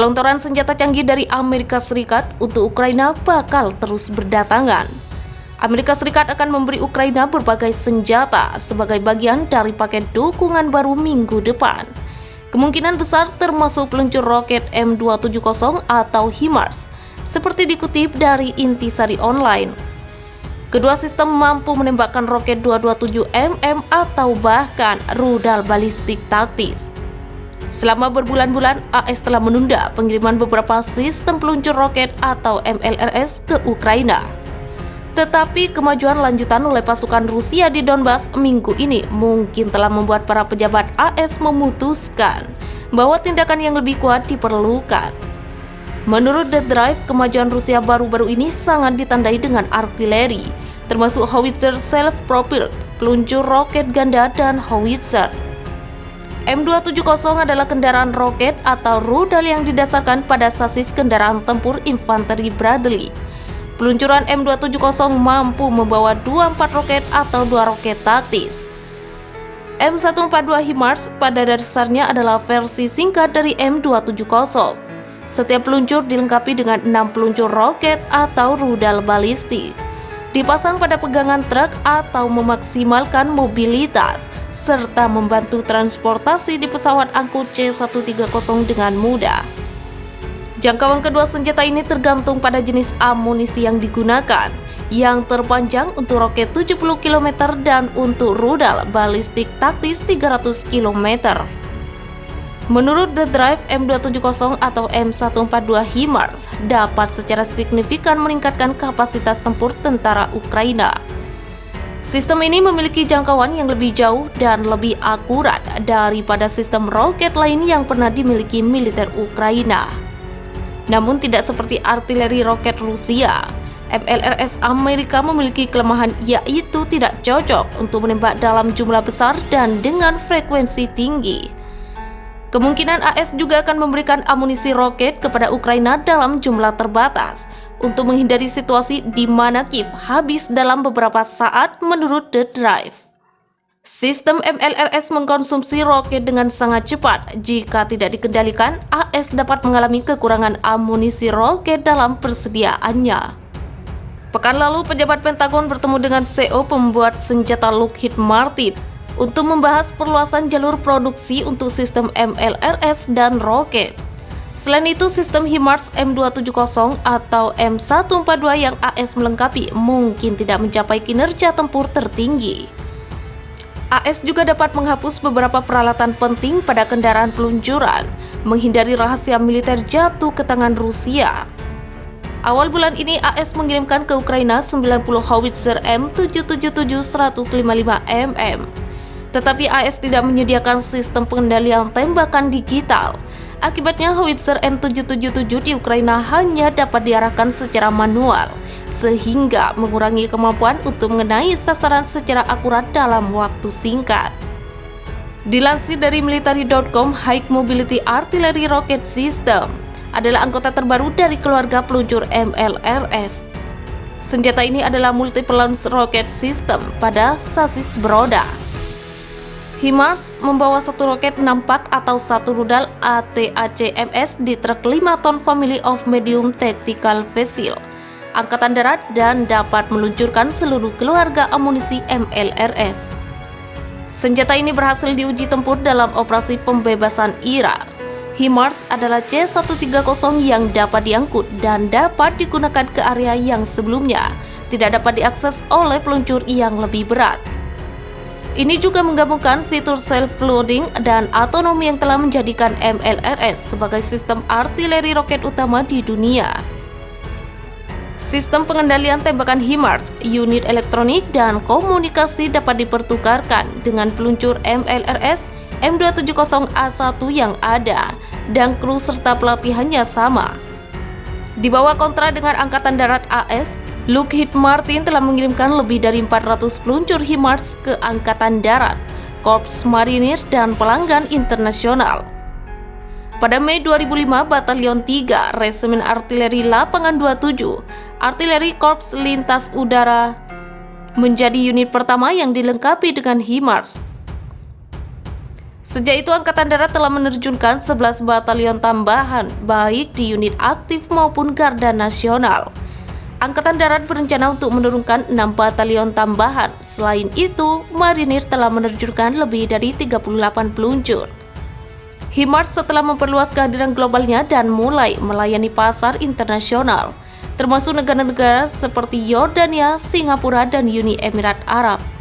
Gelontoran senjata canggih dari Amerika Serikat untuk Ukraina bakal terus berdatangan. Amerika Serikat akan memberi Ukraina berbagai senjata sebagai bagian dari paket dukungan baru minggu depan. Kemungkinan besar termasuk peluncur roket M270 atau HIMARS, seperti dikutip dari Intisari Online. Kedua sistem mampu menembakkan roket 227mm atau bahkan rudal balistik taktis. Selama berbulan-bulan, AS telah menunda pengiriman beberapa sistem peluncur roket atau MLRS ke Ukraina. Tetapi kemajuan lanjutan oleh pasukan Rusia di Donbas minggu ini mungkin telah membuat para pejabat AS memutuskan bahwa tindakan yang lebih kuat diperlukan. Menurut The Drive, kemajuan Rusia baru-baru ini sangat ditandai dengan artileri, termasuk howitzer self-propelled, peluncur roket ganda, dan howitzer. M270 adalah kendaraan roket atau rudal yang didasarkan pada sasis kendaraan tempur infanteri Bradley. Peluncuran M270 mampu membawa 24 roket atau 2 roket taktis. M142 HIMARS pada dasarnya adalah versi singkat dari M270. Setiap peluncur dilengkapi dengan 6 peluncur roket atau rudal balistik, dipasang pada pegangan truk atau memaksimalkan mobilitas, serta membantu transportasi di pesawat angkut C-130 dengan mudah. Jangkauan kedua senjata ini tergantung pada jenis amunisi yang digunakan, yang terpanjang untuk roket 70 km dan untuk rudal balistik taktis 300 km. Menurut The Drive, M270 atau M142 HIMARS dapat secara signifikan meningkatkan kapasitas tempur tentara Ukraina. Sistem ini memiliki jangkauan yang lebih jauh dan lebih akurat daripada sistem roket lain yang pernah dimiliki militer Ukraina. Namun tidak seperti artileri roket Rusia, MLRS Amerika memiliki kelemahan, yaitu tidak cocok untuk menembak dalam jumlah besar dan dengan frekuensi tinggi. Kemungkinan AS juga akan memberikan amunisi roket kepada Ukraina dalam jumlah terbatas untuk menghindari situasi di mana Kiev habis dalam beberapa saat menurut The Drive. Sistem MLRS mengkonsumsi roket dengan sangat cepat. Jika tidak dikendalikan, AS dapat mengalami kekurangan amunisi roket dalam persediaannya. Pekan lalu, pejabat Pentagon bertemu dengan CEO pembuat senjata Lockheed Martin untuk membahas perluasan jalur produksi untuk sistem MLRS dan roket. Selain itu, sistem HIMARS M270 atau M142 yang AS melengkapi mungkin tidak mencapai kinerja tempur tertinggi. AS juga dapat menghapus beberapa peralatan penting pada kendaraan peluncuran, menghindari rahasia militer jatuh ke tangan Rusia. Awal bulan ini, AS mengirimkan ke Ukraina 90 howitzer M777 155mm. Tetapi AS tidak menyediakan sistem pengendalian tembakan digital. Akibatnya, howitzer M777 di Ukraina hanya dapat diarahkan secara manual, sehingga mengurangi kemampuan untuk mengenai sasaran secara akurat dalam waktu singkat. Dilansir dari military.com, High Mobility Artillery Rocket System adalah anggota terbaru dari keluarga peluncur MLRS. Senjata ini adalah multiple launch rocket system pada sasis beroda. HIMARS membawa satu roket 6 pak atau satu rudal ATACMS di truk 5 ton Family of Medium Tactical Vessel Angkatan Darat dan dapat meluncurkan seluruh keluarga amunisi MLRS. Senjata ini berhasil diuji tempur dalam operasi pembebasan Irak. HIMARS adalah C-130 yang dapat diangkut dan dapat digunakan ke area yang sebelumnya tidak dapat diakses oleh peluncur yang lebih berat. Ini juga menggabungkan fitur self-loading dan otonomi yang telah menjadikan MLRS sebagai sistem artileri roket utama di dunia. Sistem pengendalian tembakan HIMARS, unit elektronik, dan komunikasi dapat dipertukarkan dengan peluncur MLRS M270A1 yang ada, dan kru serta pelatihannya sama. Di bawah kontrak dengan Angkatan Darat AS, Lockheed Martin telah mengirimkan lebih dari 400 peluncur HIMARS ke Angkatan Darat, Korps Marinir, dan pelanggan internasional. Pada Mei 2005, Batalion 3, Resimen Artileri Lapangan 27, Artileri Korps Lintas Udara, menjadi unit pertama yang dilengkapi dengan HIMARS. Sejak itu, Angkatan Darat telah menerjunkan 11 batalion tambahan, baik di unit aktif maupun Garda Nasional. Angkatan Darat berencana untuk menurunkan 6 batalion tambahan. Selain itu, Marinir telah menerjunkan lebih dari 38 peluncur. HIMARS setelah memperluas kehadiran globalnya dan mulai melayani pasar internasional, termasuk negara-negara seperti Yordania, Singapura, dan Uni Emirat Arab.